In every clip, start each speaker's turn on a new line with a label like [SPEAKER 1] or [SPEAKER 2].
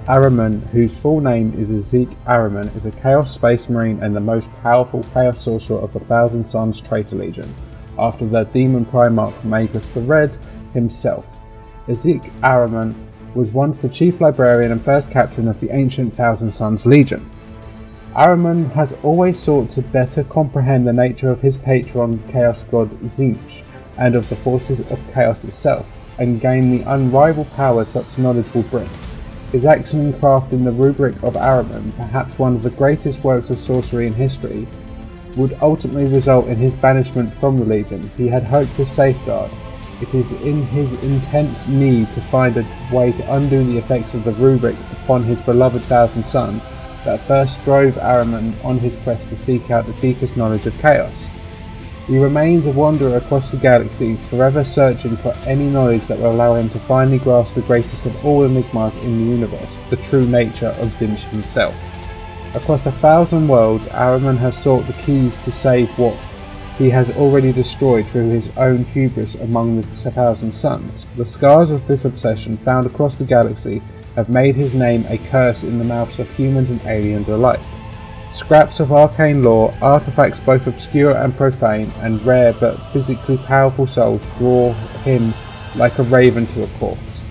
[SPEAKER 1] Ahriman, whose full name is Ahriman, is a Chaos Space Marine and the most powerful Chaos Sorcerer of the Thousand Suns Traitor Legion, after the Demon Primarch Magus the Red himself. Ahriman was once the Chief Librarian and first Captain of the ancient Thousand Suns Legion. Ahriman has always sought to better comprehend the nature of his patron Chaos God Tzeentch, and of the forces of Chaos itself, and gain the unrivaled power such knowledge will bring. His action in crafting the rubric of Ahriman, perhaps one of the greatest works of sorcery in history, would ultimately result in his banishment from the Legion he had hoped to safeguard. It is in his intense need to find a way to undo the effects of the rubric upon his beloved Thousand Suns that first drove Ahriman on his quest to seek out the deepest knowledge of chaos. He remains a wanderer across the galaxy, forever searching for any knowledge that will allow him to finally grasp the greatest of all enigmas in the universe, the true nature of Tzeentch himself. Across 1,000 worlds, Ahriman has sought the keys to save what he has already destroyed through his own hubris among the Thousand Suns. The scars of this obsession, found across the galaxy, have made his name a curse in the mouths of humans and aliens alike. Scraps of arcane lore, artifacts both obscure and profane, and rare but physically powerful souls draw him like a raven to a corpse.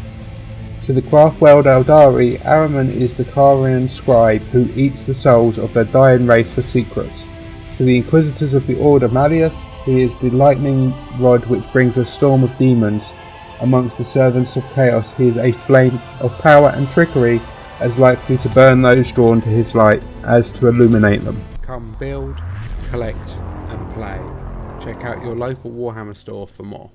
[SPEAKER 1] To the craft world Eldari, Ahriman is the Karian scribe who eats the souls of their dying race for secrets. To the Inquisitors of the Order Malleus, he is the lightning rod which brings a storm of demons. Amongst the servants of chaos, he is a flame of power and trickery, as likely to burn those drawn to his light as to illuminate them. Come build, collect and play. Check out your local Warhammer store for more.